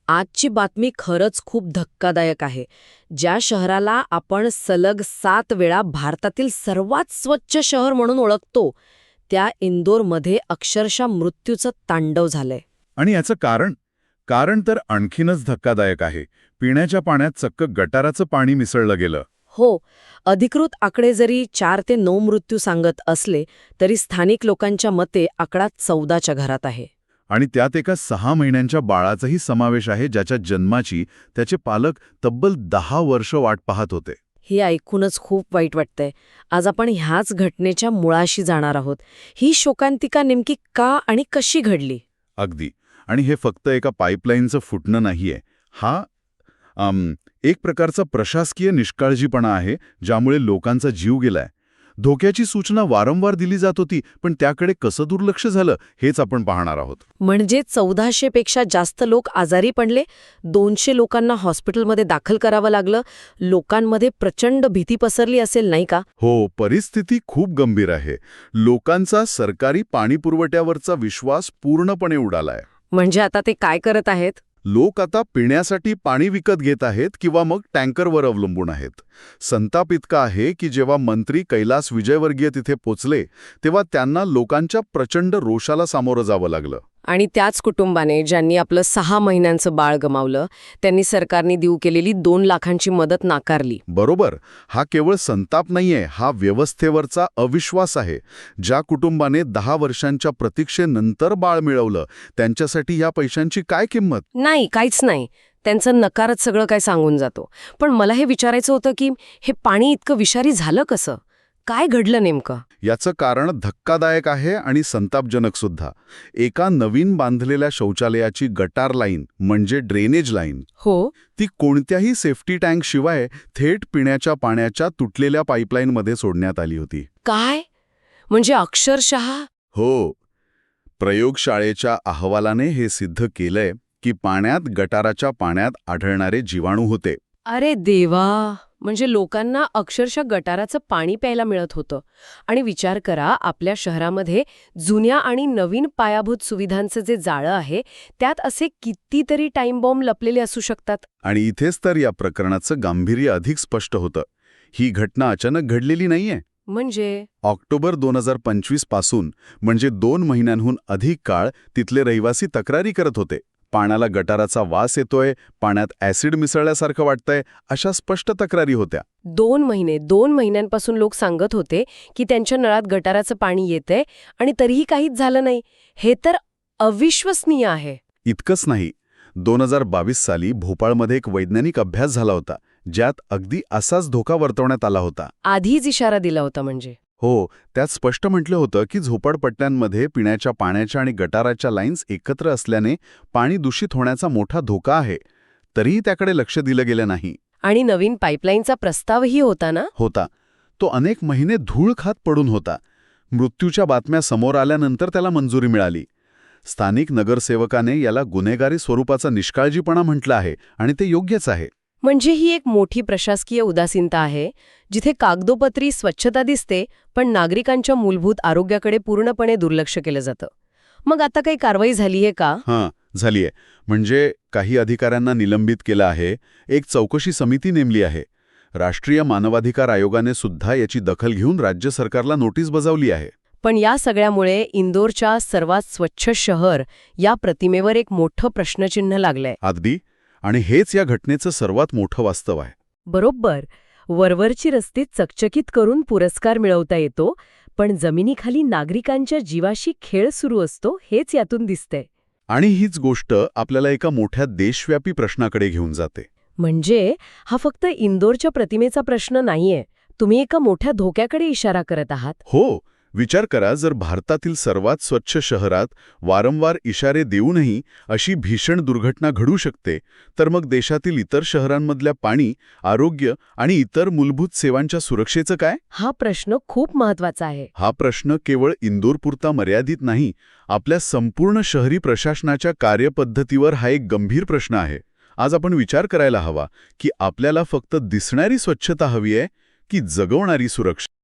आजची बातमी खरंच खूप धक्कादायक आहे. ज्या शहराला आपण सलग 7 वेळा भारतातील सर्वात स्वच्छ शहर म्हणून ओळखतो, त्या इंदोरमध्ये अक्षरशः मृत्यूचं तांडव झालंय. आणि याचं कारण तर आणखीनच धक्कादायक आहे. पिण्याच्या पाण्यात चक्क गटाराचं पाणी मिसळलं गेलं. हो, अधिकृत आकडे जरी 4 ते 9 मृत्यू सांगत असले, तरी स्थानिक लोकांच्या मते आकडा 14च्या घरात आहे. आणि त्यात एका 6 महिन्यांच्या बाळाचाही समावेश आहे, ज्याच्या जन्माची त्याचे पालक तब्बल 10 वर्ष वाट पाहत होते. हे ऐकूनच खूप वाईट वाटतंय. आज आपण ह्याच घटनेच्या मुळाशी जाणार आहोत. ही शोकांतिका नेमकी का आणि कशी घडली? अगदी. आणि हे फक्त एका पाईपलाईनचं फुटणं नाहीये. हा एक प्रकारचा प्रशासकीय निष्काळजीपणा आहे, ज्यामुळे लोकांचा जीव गेलाय. धोक्याची सूचना वारंवार दिली जात होती, पण त्याकडे कसं दुर्लक्ष झालं हेच आपण पाहणार आहोत. म्हणजे 1400 पेक्षा जास्त लोक आजारी पडले, 200 लोकांना हॉस्पिटलमध्ये दाखल करावं लागलं, लोकांमध्ये प्रचंड भीती पसरली असेल, नाही का? हो, परिस्थिती खूप गंभीर आहे. लोकांचा सरकारी पाणीपुरवठ्यावरचा विश्वास पूर्णपणे उडालाय. म्हणजे आता ते काय करत आहेत? लोक आता पिण्यासाठी पाणी विकत घेत आहेत किंवा मग टँकरवर अवलंबून आहेत. संताप इतका आहे की जेव्हा मंत्री कैलास विजयवर्गीय तिथे पोचले, तेव्हा त्यांना लोकांच्या प्रचंड रोषाला सामोरं जावं लागलं. आणि त्याच कुटुंबाने ज्यांनी आपलं 6 महिन्यांचं बाळ गमावलं, त्यांनी सरकारने देऊ केलेली 2 लाखांची मदत नाकारली. बरोबर. हा केवळ संताप नाहीये, हा व्यवस्थेवरचा अविश्वास आहे. ज्या कुटुंबाने 10 वर्षांच्या प्रतीक्षेनंतर बाळ मिळवलं, त्यांच्यासाठी या पैशांची काय किंमत? नाही, काहीच नाही. त्यांचं नकारच सगळं काय सांगून जातो. पण मला हे विचारायचं होतं की हे पाणी इतकं विषारी झालं कसं? काय घडलं नेमकं? याचं कारण धक्कादायक आहे आणि संतापजनक सुद्धा. एका नवीन बांधलेल्या शौचालयाची गटार लाईन म्हणजे ड्रेनेज लाईन, हो, ती कोणत्याही सेफ्टी टँक शिवाय थेट पिण्याच्या पाण्याच्या तुटलेल्या पाईपलाईनमध्ये सोडण्यात आली होती. काय? म्हणजे अक्षरशः? हो. प्रयोगशाळेच्या अहवालाने हे सिद्ध केलंय की पाण्यात गटाराच्या पाण्यात आढळणारे जीवाणू होते. अरे देवा! म्हणजे लोकांना अक्षरशः गटाराचं पाणी प्यायला मिळत होतं. आणि विचार करा, आपल्या शहरामध्ये जुन्या आणि नवीन पायाभूत सुविधांचं जे जाळं आहे, त्यात असे कितीतरी टाईम बॉम्ब लपलेले असू शकतात. आणि इथेच तर या प्रकरणाचं गांभीर्य अधिक स्पष्ट होतं. ही घटना अचानक घडलेली नाहीये. म्हणजे ऑक्टोबर 2025 पासून, म्हणजे 2 महिन्यांहून अधिक काळ तिथले रहिवासी तक्रारी करत होते. पाण्याला गटाराचा वास येतोय, पाण्यात ॲसिड मिसळल्यासारखं वाटतंय, अशा स्पष्ट तक्रारी होत्या. 2 महिन्यांपासून लोक सांगत होते की त्यांच्या नळात गटाराचं पाणी येतंय आणि तरीही काहीच झालं नाही. हे तर अविश्वसनीय आहे. इतकंच नाही, 2022 साली भोपाळमध्ये एक वैज्ञानिक अभ्यास झाला होता, ज्यात अगदी असाच धोका वर्तवण्यात आला होता. आधीच इशारा दिला होता म्हणजे? हो, त्यात स्पष्ट म्हटलं होतं की झोपडपट्ट्यांमध्ये पिण्याच्या पाण्याच्या आणि गटाराच्या लाईन्स एकत्र असल्याने पाणी दूषित होण्याचा मोठा धोका आहे. तरीही त्याकडे लक्ष दिलं गेलं नाही. आणि नवीन पाईपलाईनचा प्रस्तावही होता ना? होता. तो अनेक महिने धूळ खात पडून होता. मृत्यूच्या बातम्या समोर आल्यानंतर त्याला मंजुरी मिळाली. स्थानिक नगरसेवकाने याला गुन्हेगारी स्वरूपाचा निष्काळजीपणा म्हटलं आहे आणि ते योग्यच आहे. म्हणजे ही एक मोठी प्रशासकीय उदासीनता आहे, जिथे कागदोपत्री स्वच्छता दिसते, पण नागरिकांच्या मूलभूत आरोग्याकडे पूर्णपणे दुर्लक्ष केलं जातं. मग आता काही कारवाई झालीये का? हां, झालीये. म्हणजे काही अधिकाऱ्यांना निलंबित केलं आहे. एक चौकशी समिती नेमली आहे. राष्ट्रीय मानवाधिकार आयोगाने सुद्धा याची दखल घेऊन राज्य सरकारला नोटीस बजावली आहे. पण या सगळ्यामुळे इंदोरच्या सर्वात स्वच्छ शहर या प्रतिमेवर एक मोठं प्रश्नचिन्ह लागलंय. अगदी. आणि हेच या घटनेचं सर्वात मोठं वास्तव आहे. बरोबर. वरवरची रस्ते चकचकीत करून पुरस्कार मिळवता येतो, पण जमिनीखाली नागरिकांच्या जीवाशी खेळ सुरू असतो, हेच यातून दिसतंय. आणि हीच गोष्ट आपल्याला एका मोठ्या देशव्यापी प्रश्नाकडे घेऊन जाते. म्हणजे हा फक्त इंदोरच्या प्रतिमेचा प्रश्न नाहीये. तुम्ही एका मोठ्या धोक्याकडे इशारा करत आहात. हो, विचार करा, जर भारतातील सर्वात स्वच्छ शहरात वारंवार इशारे देऊनही अशी भीषण दुर्घटना घडू शकते, तर मग देशातील इतर शहरांमधल्या पाणी, आरोग्य आणि इतर मूलभूत सेवांच्या सुरक्षेचं काय? हा प्रश्न खूप महत्वाचा आहे. हा प्रश्न केवळ इंदोरपुरता मर्यादित नाही, आपल्या संपूर्ण शहरी प्रशासनाच्या कार्यपद्धतीवर हा एक गंभीर प्रश्न आहे. आज आपण विचार करायला हवा की आपल्याला फक्त दिसणारी स्वच्छता हवी आहे की जगवणारी सुरक्षा.